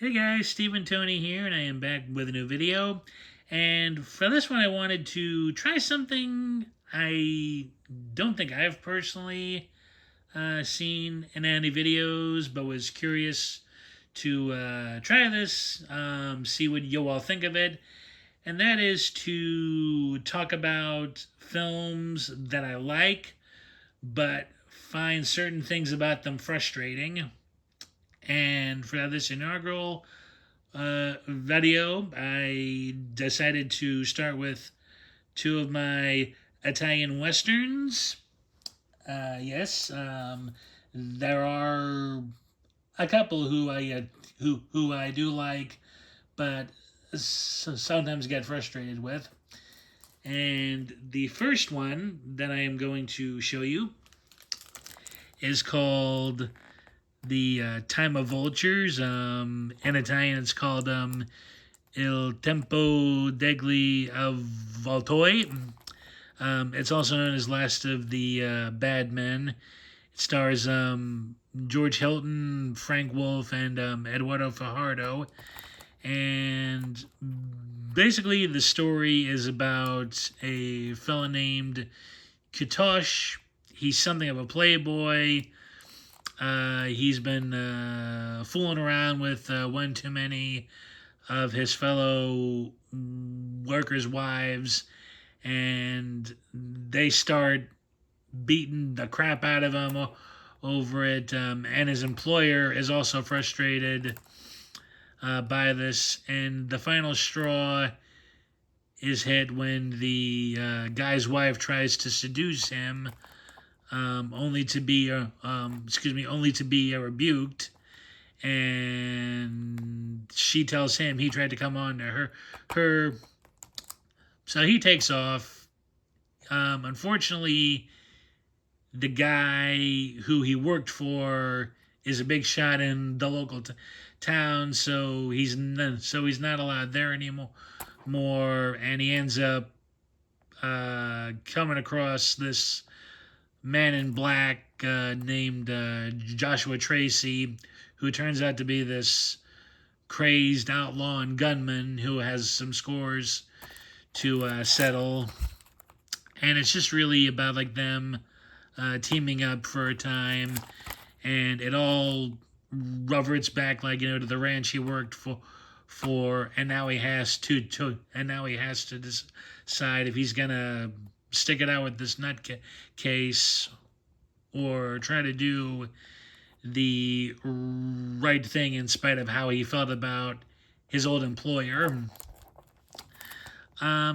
Hey guys, Steve Tony here, and I am back with a new video. And for this one, I wanted to try something I don't think I've personally seen in any videos, but was curious to try this, see what you all think of it. And that is to talk about films that I like, but find certain things about them frustrating. And for this inaugural video, I decided to start with two of my Italian westerns. Yes, there are a couple who I do like, but sometimes get frustrated with. And the first one that I am going to show you is called the Time of Vultures. In Italian, it's called Il Tempo degli Avvoltoi. It's also known as Last of the Bad Men. It stars George Hilton, Frank Wolf, and Eduardo Fajardo. And basically, the story is about a fella named Kutosh. He's something of a playboy. He's been fooling around with one too many of his fellow workers' wives, and they start beating the crap out of him over it. And his employer is also frustrated by this. And the final straw is hit when the guy's wife tries to seduce him, only to be rebuked, and she tells him he tried to come on to her. So he takes off. Unfortunately, the guy who he worked for is a big shot in the local town, so he's not allowed there anymore. And he ends up coming across this man in black named Joshua Tracy, who turns out to be this crazed outlaw and gunman who has some scores to settle. And it's just really about like them teaming up for a time, and it all reverts back like to the ranch he worked for, and now he has to decide if he's gonna stick it out with this nutcase or try to do the right thing in spite of how he felt about his old employer. I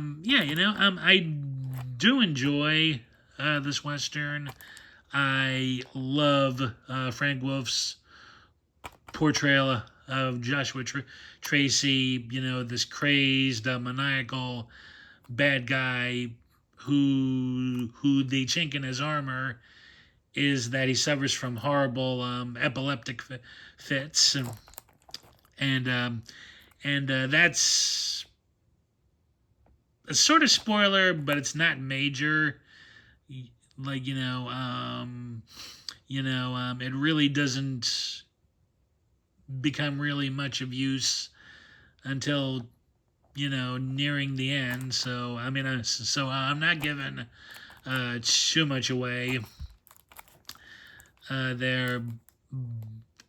do enjoy this western. I love Frank Wolf's portrayal of Joshua Tracy. This crazed, maniacal bad guy who the chink in his armor is that he suffers from horrible epileptic fits, and that's a sort of spoiler, but it's not major. Like it really doesn't become really much of use until nearing the end. So I'm not giving too much away there.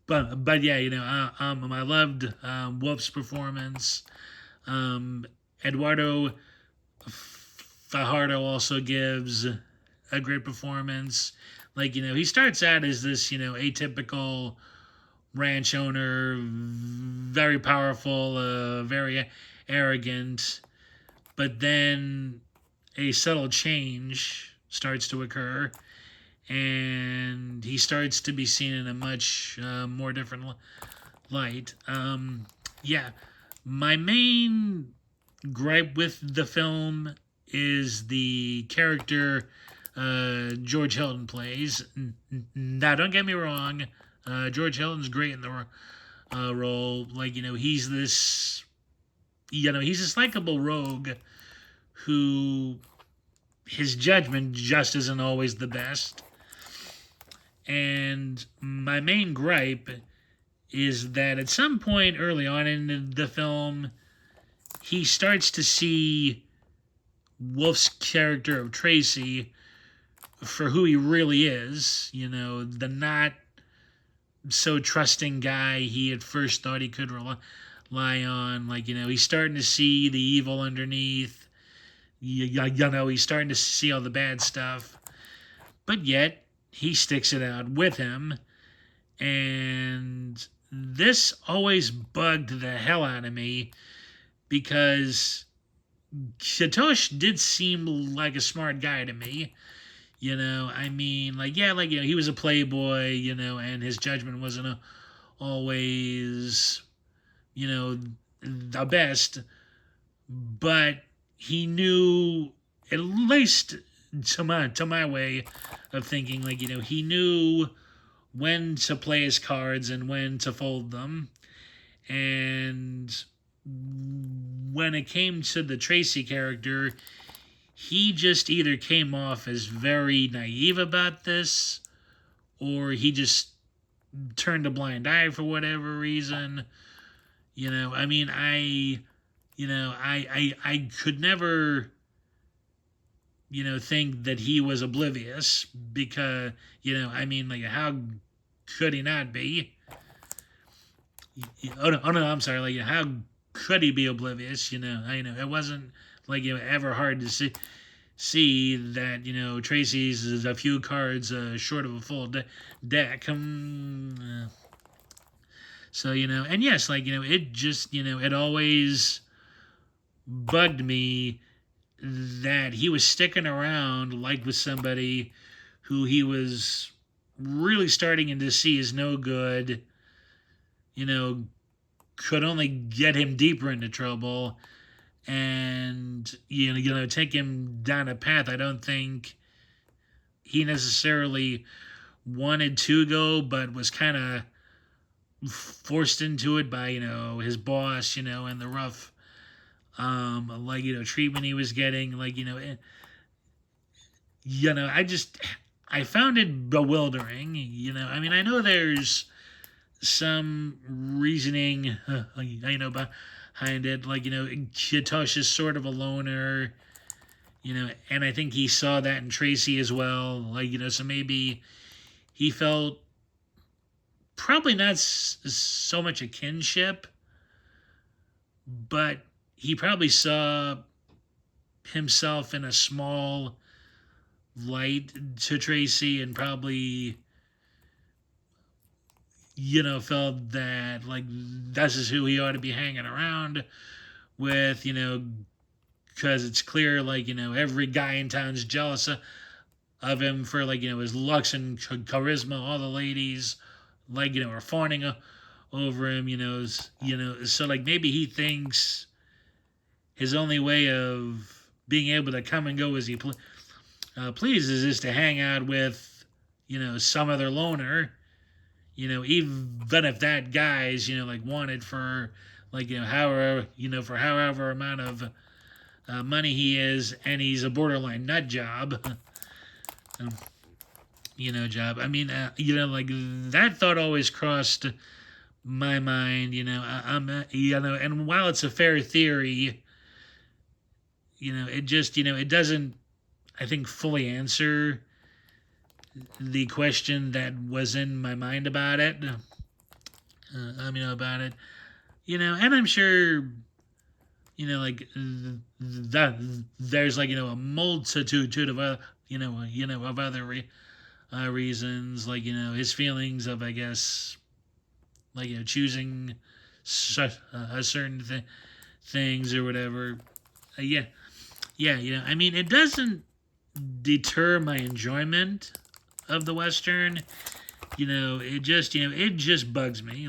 But yeah, I loved Wolf's performance. Eduardo Fajardo also gives a great performance. Like he starts out as this atypical ranch owner, very powerful, very arrogant, but then a subtle change starts to occur, and he starts to be seen in a much more different light. Yeah, my main gripe with the film is the character George Hilton plays. Now, don't get me wrong, George Hilton's great in the role. Like he's this, he's this likable rogue who his judgment just isn't always the best. And my main gripe is that at some point early on in the film, he starts to see Wolf's character of Tracy for who he really is. The not so trusting guy he at first thought he could rely on. He's starting to see the evil underneath. He's starting to see all the bad stuff. But yet, he sticks it out with him. And this always bugged the hell out of me because Satoshi did seem like a smart guy to me. He was a playboy, and his judgment wasn't always, the best, but he knew, at least to my way of thinking, he knew when to play his cards and when to fold them. And when it came to the Tracy character, he just either came off as very naive about this, or he just turned a blind eye for whatever reason. I could never, think that he was oblivious because, how could he not be? Oh no, I'm sorry. How could he be oblivious? It wasn't ever hard to see that Tracy's is a few cards short of a full deck. So and yes, it just it always bugged me that he was sticking around with somebody who he was really starting to see is no good. Could only get him deeper into trouble, and take him down a path I don't think he necessarily wanted to go, but was kind of forced into it by his boss, and the rough treatment he was getting. I found it bewildering. I know there's some reasoning behind it, Kitosh is sort of a loner, and I think he saw that in Tracy as well, so maybe he felt probably not so much a kinship, but he probably saw himself in a small light to Tracy, and probably felt that this is who he ought to be hanging around with, because it's clear every guy in town's jealous of him for his looks and charisma. All the ladies are fawning over him, so maybe he thinks his only way of being able to come and go as he pleases is to hang out with some other loner, even if that guy's wanted for however amount of money he is, and he's a borderline nut job. Job. That thought always crossed my mind. And while it's a fair theory, it just it doesn't, I think, fully answer the question that was in my mind about it. About it. And I'm sure, that there's a multitude of of other reasons, his feelings of, I guess, choosing a certain things or whatever. Yeah, it doesn't deter my enjoyment of the Western. It just bugs me.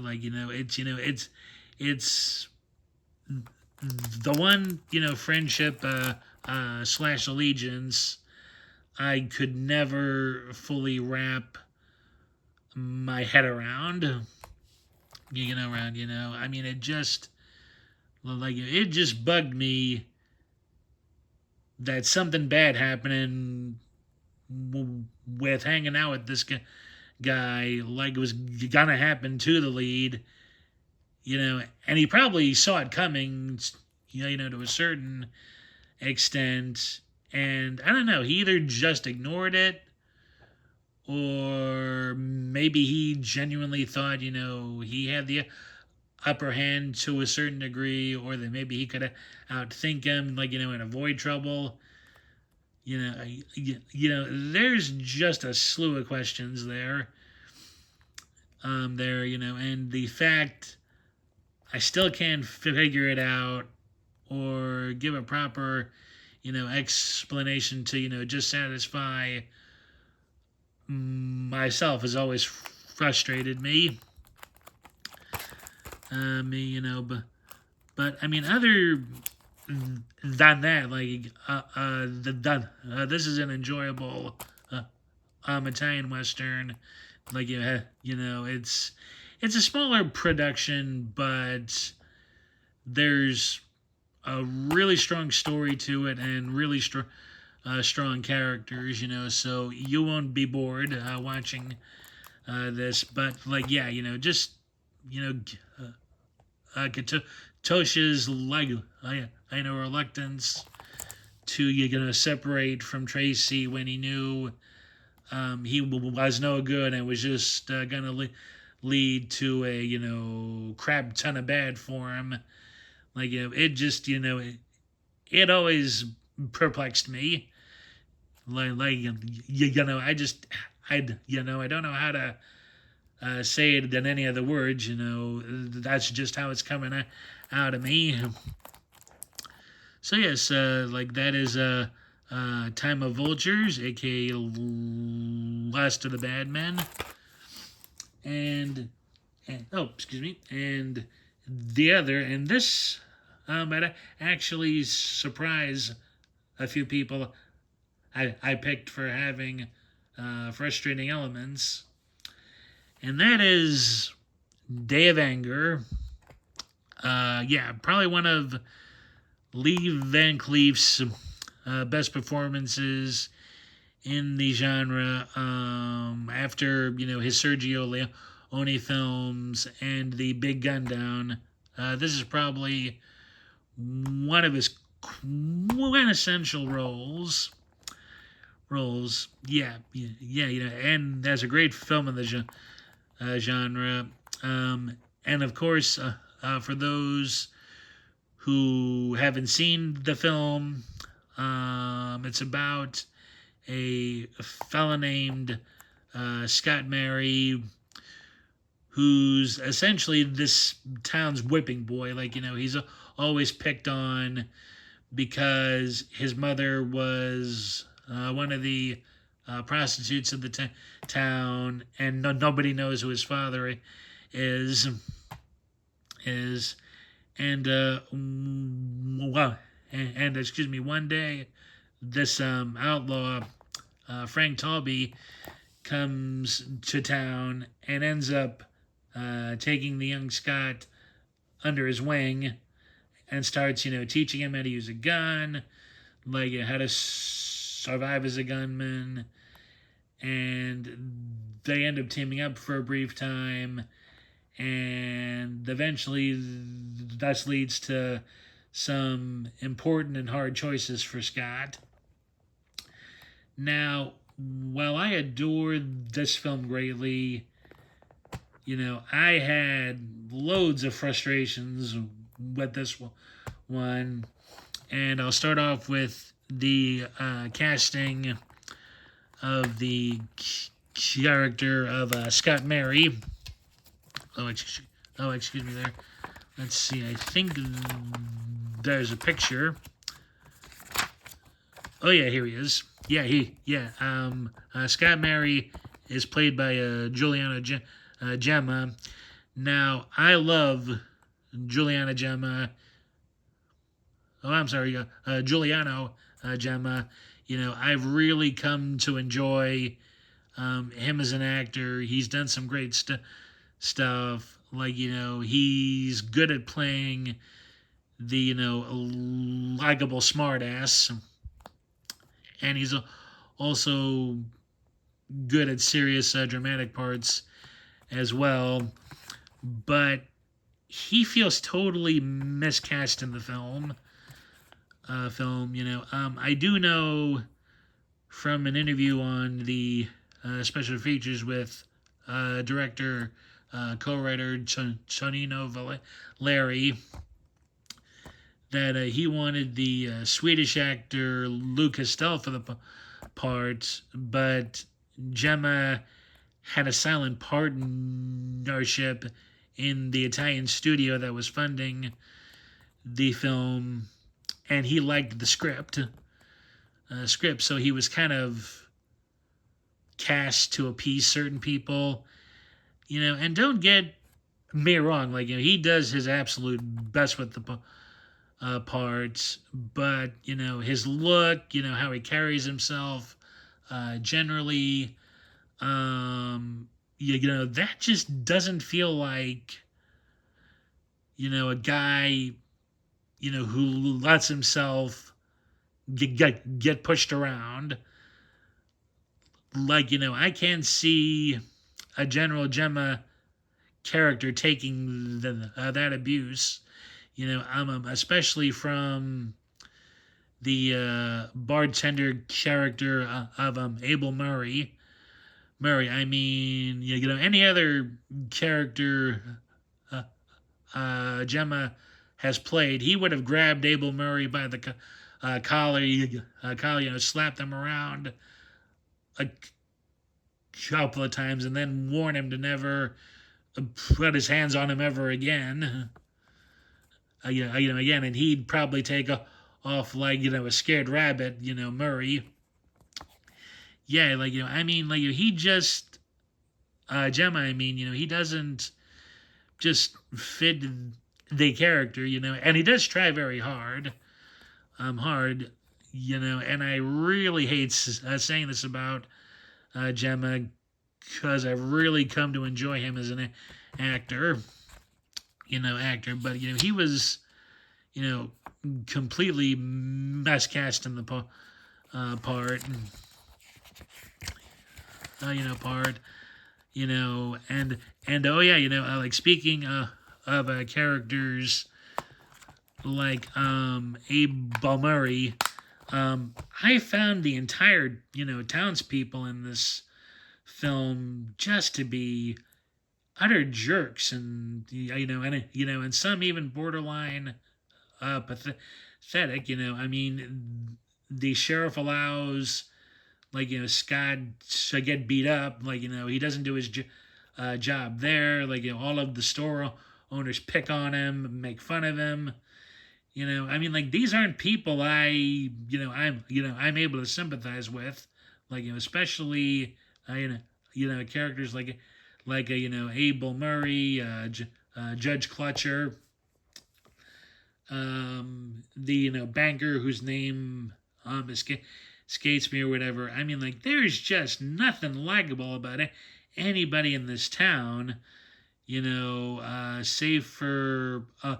It's the one, friendship slash allegiance I could never fully wrap my head around. It just bugged me that something bad happening with hanging out with this guy, it was gonna happen to the lead, and he probably saw it coming, to a certain extent. And I don't know, he either just ignored it, or maybe he genuinely thought, he had the upper hand to a certain degree, or that maybe he could outthink him, and avoid trouble. There's just a slew of questions there. And the fact I still can't figure it out or give a proper, explanation to, just satisfy myself has always frustrated me. But I mean, other than that, this is an enjoyable Italian Western. It's a smaller production, but there's a really strong story to it and really strong characters. So you won't be bored watching this. But just Tosha's reluctance to separate from Tracy when he knew he was no good and was just gonna lead to a crap ton of bad for him. It just it always perplexed me. I just I don't know how to say it in any other words. That's just how it's coming out of me. So yes, that is Time of Vultures, aka Last of the Bad Men, and excuse me, and the other, and this might actually surprise a few people. I picked for having frustrating elements, and that is Day of Anger. Probably one of Lee Van Cleef's best performances in the genre after his Sergio Leone films and the Big Gun Down. This is probably one of his quintessential roles. And that's a great film in the genre. And of course, for those who haven't seen the film, it's about a fella named Scott Mary, who's essentially this town's whipping boy. He's always picked on because his mother was one of the prostitutes of the town, and nobody knows who his father is. And excuse me, one day this outlaw Frank Talby comes to town and ends up taking the young Scott under his wing and starts teaching him how to use a gun, how to survive as a gunman, and they end up teaming up for a brief time, and eventually that leads to some important and hard choices for Scott. Now, while I adore this film greatly, I had loads of frustrations with this one, and I'll start off with the casting of the character of Scott Mary. Excuse me there. Let's see. I think there's a picture. Oh yeah, here he is. Scott Mary is played by Giuliano Gemma. Now, I love Giuliano Gemma. Giuliano Gemma. I've really come to enjoy him as an actor. He's done some great stuff. He's good at playing the, likable smartass. And he's also good at serious dramatic parts as well. But he feels totally miscast in the film. I do know from an interview on the special features with director, co-writer Tonino Valeri, that he wanted the Swedish actor Luke Castell for the part, but Gemma had a silent partnership in the Italian studio that was funding the film, and he liked the script, so he was kind of cast to appease certain people, and don't get me wrong, he does his absolute best with the parts, but his look, how he carries himself, generally, that just doesn't feel like a guy who lets himself get pushed around. I can't see a General Gemma character taking that abuse. Especially from the bartender character of Abel Murray. I mean, any other character Gemma has played, he would have grabbed Abel Murray by the collar, slapped him around a couple of times, and then warn him to never put his hands on him ever again. Again, and he'd probably take off like a scared rabbit, Murray. Yeah, he just Gemma. He doesn't just fit the character, and he does try very hard, and I really hate saying this about Gemma, because I've really come to enjoy him as an actor. But he was, completely miscast in the part, and oh yeah, like speaking of characters like Abe Murray, I found the entire townspeople in this film just to be utter jerks, and and some even borderline pathetic. The sheriff allows Scott to get beat up. He doesn't do his job there. All of the store owners pick on him, make fun of him. These aren't people I'm able to sympathize with. Especially characters like Abel Murray, Judge Clutcher, the banker whose name escapes me or whatever. There's just nothing likable about it. Anybody in this town, save for oh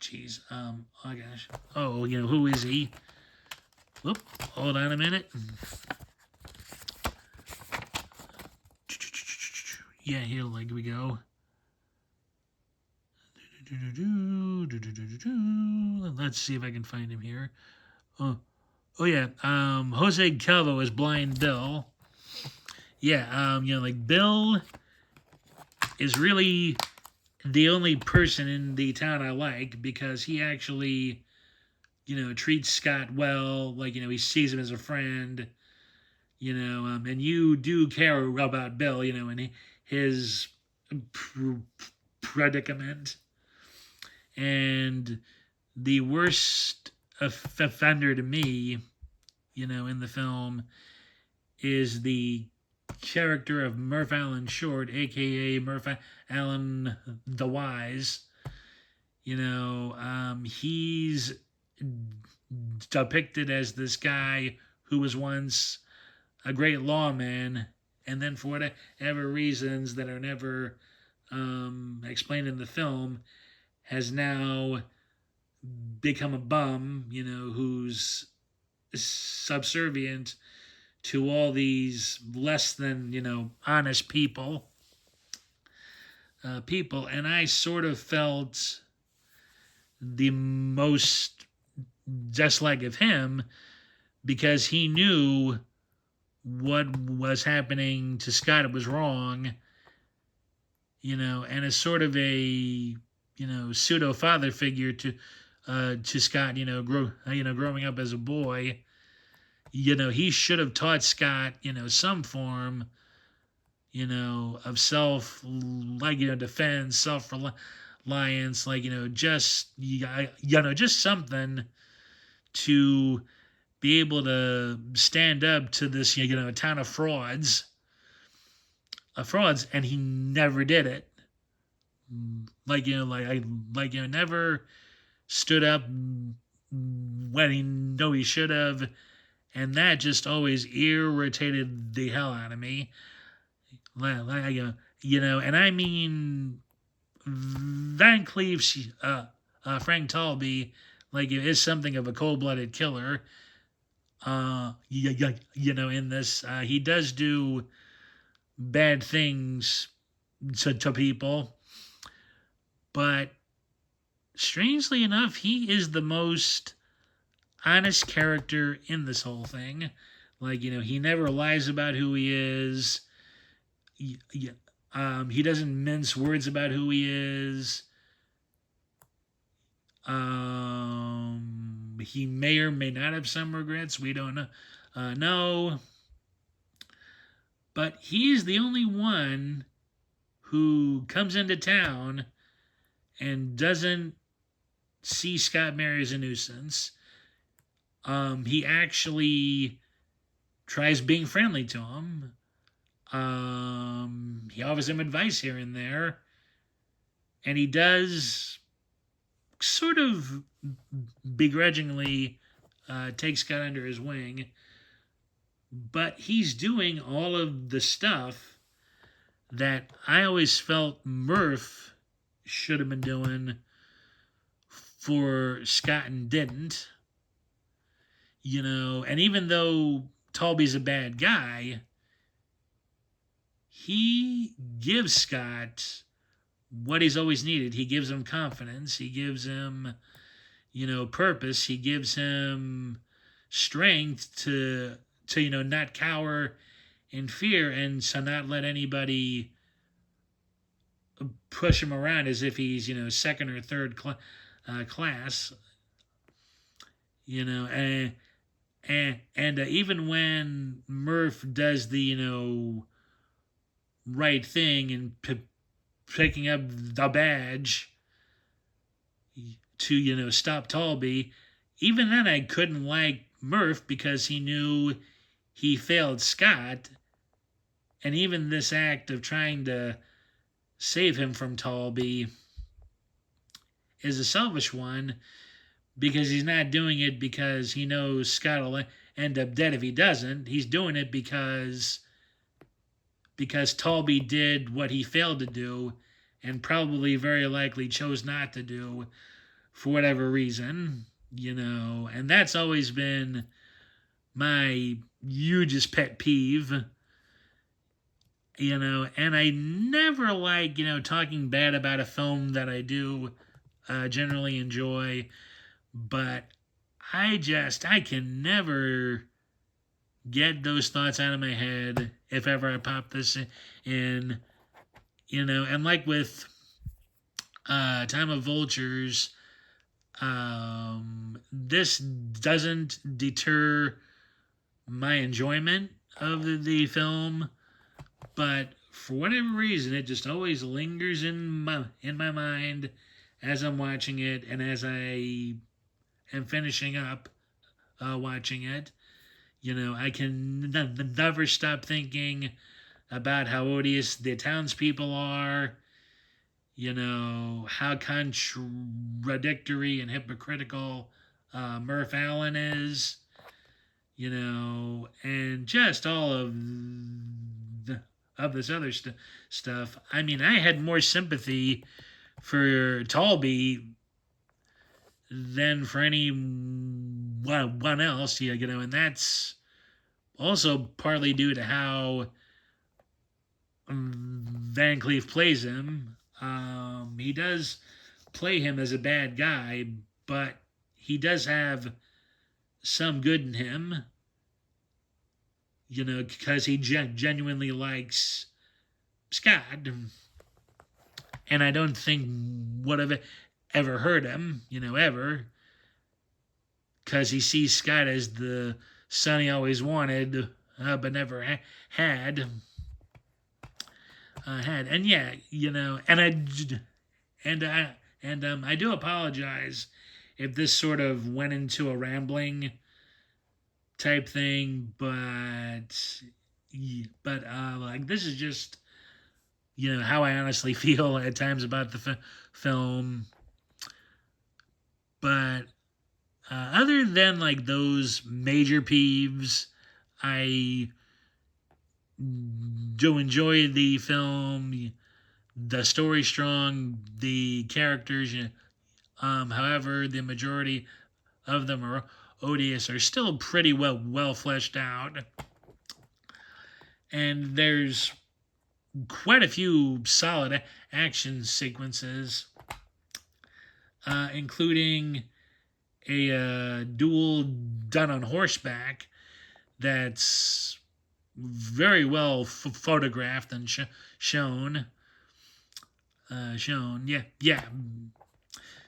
jeez, oh gosh, oh who is he? Whoop, hold on a minute. Yeah, here we go. Let's see if I can find him here. Oh yeah, Jose Calvo is Blind Bill. Yeah, Bill is really the only person in the town I like, because he actually, treats Scott well. He sees him as a friend. And you do care about Bill, and his predicament. And the worst offender to me, in the film, is the character of Murph Allen Short, aka Murph Allen the Wise. He's depicted as this guy who was once a great lawman, and then for whatever reasons that are never explained in the film, has now become a bum, who's subservient to all these less than honest people, and I sort of felt the most dislike of him because he knew what was happening to Scott. It was wrong, and as sort of a pseudo father figure to Scott, growing up as a boy, he should have taught Scott, some form, of self, like, defense, self reliance, like, just something to be able to stand up to this, town of frauds, and he never did it. Never stood up when he should have, and that just always irritated the hell out of me. And I mean, Van Cleef's Frank Talby, is something of a cold-blooded killer. In this, he does do bad things to people, but strangely enough, he is the most honest character in this whole thing. He never lies about who he is. He doesn't mince words about who he is. He may or may not have some regrets. We don't know. But he's the only one who comes into town and doesn't see Scott Mary as a nuisance. He actually tries being friendly to him. He offers him advice here and there. And he does sort of begrudgingly take Scott under his wing. But he's doing all of the stuff that I always felt Murph should have been doing for Scott and didn't. And even though Talby's a bad guy, he gives Scott what he's always needed. He gives him confidence. He gives him, purpose. He gives him strength to not cower in fear, and to not let anybody push him around as if he's, second or third class. And even when Murph does the, right thing and picking up the badge to, stop Talby, even then I couldn't like Murph because he knew he failed Scott. And even this act of trying to save him from Talby is a selfish one, because he's not doing it because he knows Scott will end up dead if he doesn't. He's doing it because Talby did what he failed to do, and probably very likely chose not to do for whatever reason, and that's always been my hugest pet peeve, and I never like, talking bad about a film that I do generally enjoy, but I can never get those thoughts out of my head if ever I pop this in, and like with Time of Vultures, this doesn't deter my enjoyment of the film, but for whatever reason, it just always lingers in my mind as I'm watching it, and as I am finishing up watching it. I can never stop thinking about how odious the townspeople are, how contradictory and hypocritical Murph Allen is, and just all of this other stuff. I mean, I had more sympathy for Talby than for anyone else, and that's also partly due to how Van Cleef plays him. He does play him as a bad guy, but he does have some good in him, because he genuinely likes Scott, and I don't think would have ever hurt him, ever, because he sees Scott as the son he always wanted, but never had. And yeah, I do apologize if this sort of went into a rambling type thing, but like, this is just how I honestly feel at times about the film. But other than like those major peeves, I do enjoy the film. The story's strong, the characters, however, the majority of them are odious, are still pretty well fleshed out. And there's quite a few solid action sequences, including a duel done on horseback that's very well photographed and shown. Yeah.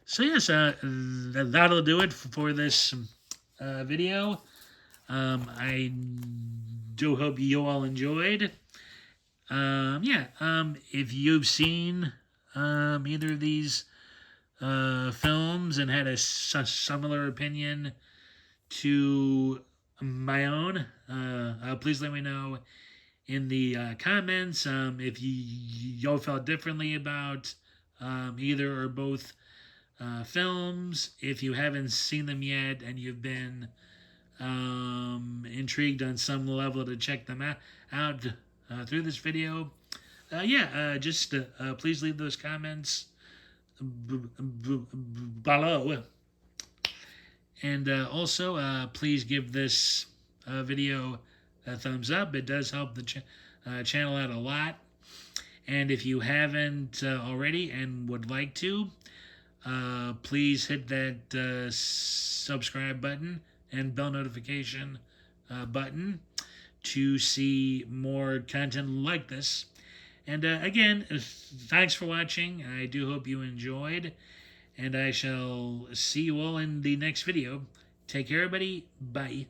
So yes, that'll do it for this video. I do hope you all enjoyed. If you've seen either of these films and had a similar opinion to my own, please let me know in the comments. If y'all felt differently about either or both films, if you haven't seen them yet and you've been intrigued on some level to check them out through this video, just please leave those comments below. And also, please give this video a thumbs up. It does help the channel out a lot. And if you haven't already and would like to, please hit that subscribe button and bell notification button to see more content like this. And again, thanks for watching. I do hope you enjoyed, and I shall see you all in the next video. Take care, everybody. Bye.